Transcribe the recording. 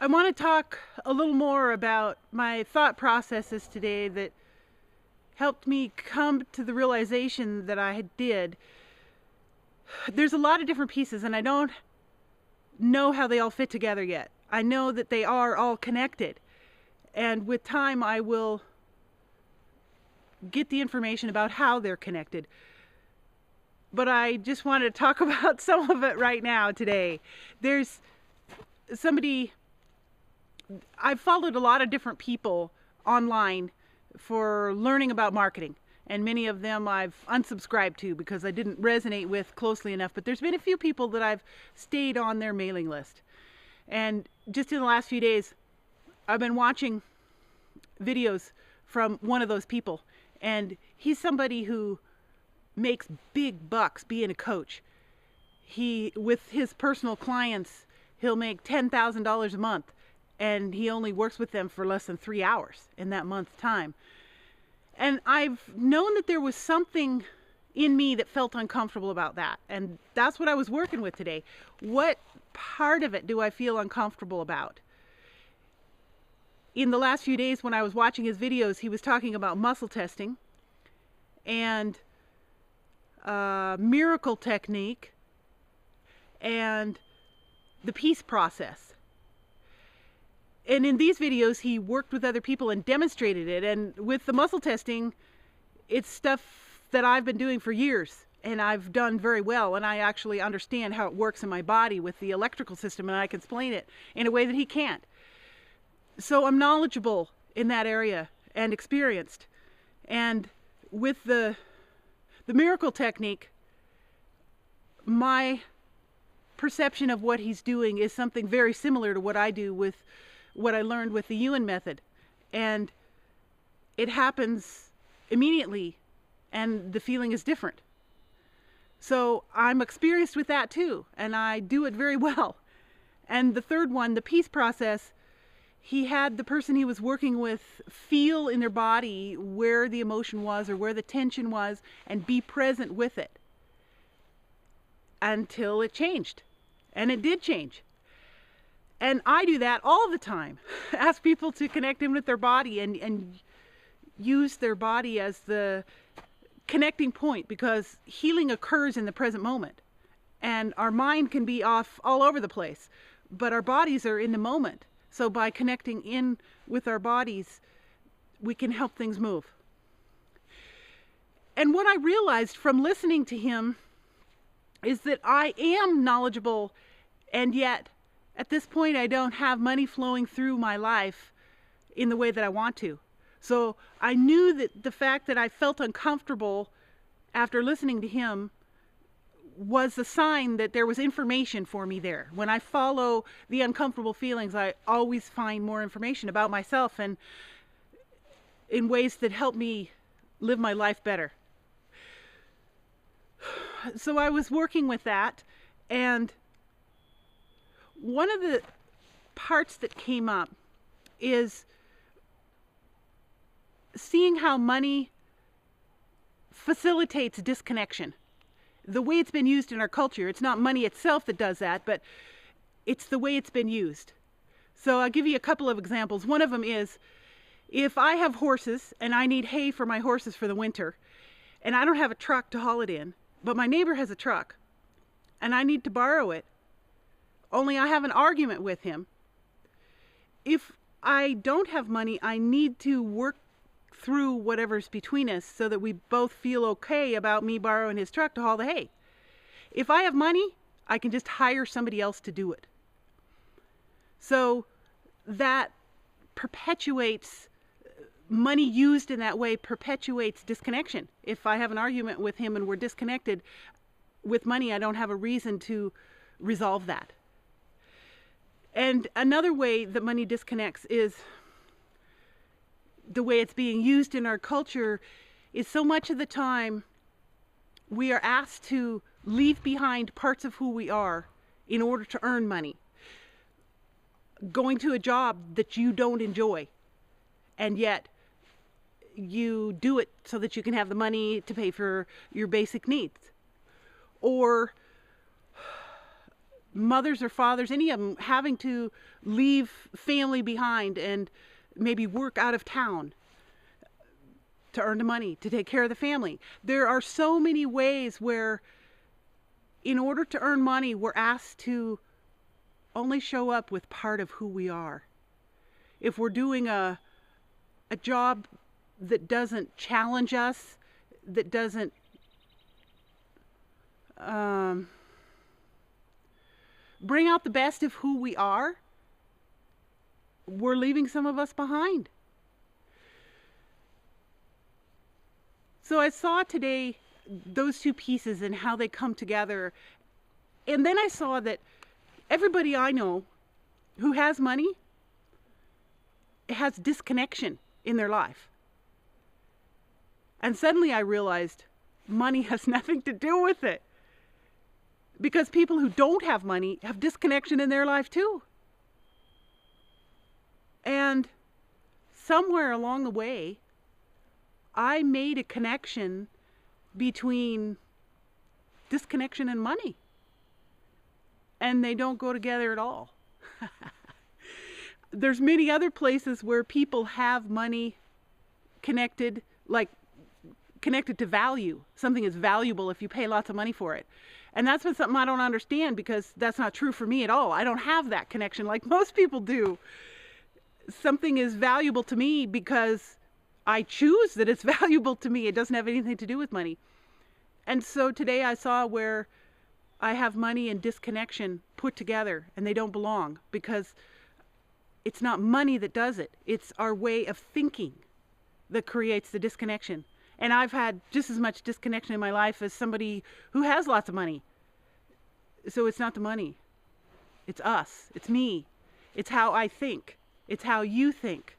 I want to talk a little more about my thought processes today that helped me come to the realization that I did. There's a lot of different pieces, and I don't know how they all fit together yet. I know that they are all connected, and with time I will get the information about how they're connected. But I just wanted to talk about some of it right now today. There's somebody, I've followed a lot of different people online for learning about marketing, and many of them I've unsubscribed to because I didn't resonate with closely enough, but there's been a few people that I've stayed on their mailing list. And just in the last few days, I've been watching videos from one of those people, and he's somebody who makes big bucks being a coach. With his personal clients, he'll make $10,000 a month, and he only works with them for less than 3 hours in that month's time. And I've known that there was something in me that felt uncomfortable about that, and that's what I was working with today. What part of it do I feel uncomfortable about? In the last few days when I was watching his videos, he was talking about muscle testing and miracle technique and the peace process. And in these videos, he worked with other people and demonstrated it. And with the muscle testing, it's stuff that I've been doing for years, and I've done very well. And I actually understand how it works in my body with the electrical system, and I can explain it in a way that he can't. So I'm knowledgeable in that area and experienced. And with the miracle technique, my perception of what he's doing is something very similar to what I do with what I learned with the Ewan method. And it happens immediately, and the feeling is different. So I'm experienced with that too, and I do it very well. And the third one, the peace process, he had the person he was working with feel in their body where the emotion was or where the tension was and be present with it until it changed. And it did change. And I do that all the time. Ask people to connect in with their body and use their body as the connecting point, because healing occurs in the present moment. And our mind can be off all over the place, but our bodies are in the moment. So by connecting in with our bodies, we can help things move. And what I realized from listening to him is that I am knowledgeable, and yet at this point I don't have money flowing through my life in the way that I want to. So I knew that the fact that I felt uncomfortable after listening to him was a sign that there was information for me there. When I follow the uncomfortable feelings, I always find more information about myself and in ways that help me live my life better. So I was working with that, and one of the parts that came up is seeing how money facilitates disconnection. The way it's been used in our culture, it's not money itself that does that, but it's the way it's been used. So I'll give you a couple of examples. One of them is, if I have horses and I need hay for my horses for the winter, and I don't have a truck to haul it in, but my neighbor has a truck, and I need to borrow it, only I have an argument with him. If I don't have money, I need to work through whatever's between us so that we both feel okay about me borrowing his truck to haul the hay. If I have money, I can just hire somebody else to do it. So that perpetuates, money used in that way perpetuates disconnection. If I have an argument with him and we're disconnected, with money I don't have a reason to resolve that. And another way that money disconnects is the way it's being used in our culture is so much of the time we are asked to leave behind parts of who we are in order to earn money. Going to a job that you don't enjoy, and yet you do it so that you can have the money to pay for your basic needs. Or mothers or fathers, any of them, having to leave family behind and maybe work out of town to earn the money to take care of the family. There are so many ways where in order to earn money, we're asked to only show up with part of who we are. If we're doing a job that doesn't challenge us, that doesn't bring out the best of who we are, we're leaving some of us behind. So I saw today those two pieces and how they come together. And then I saw that everybody I know who has money has disconnection in their life. And suddenly I realized money has nothing to do with it. Because people who don't have money have disconnection in their life too. And somewhere along the way, I made a connection between disconnection and money. And they don't go together at all. There's many other places where people have money connected, like connected to value. Something is valuable if you pay lots of money for it. And that's been something I don't understand, because that's not true for me at all. I don't have that connection like most people do. Something is valuable to me because I choose that it's valuable to me. It doesn't have anything to do with money. And so today I saw where I have money and disconnection put together, and they don't belong, because it's not money that does it. It's our way of thinking that creates the disconnection. And I've had just as much disconnection in my life as somebody who has lots of money. So it's not the money. It's us. It's me. It's how I think. It's how you think.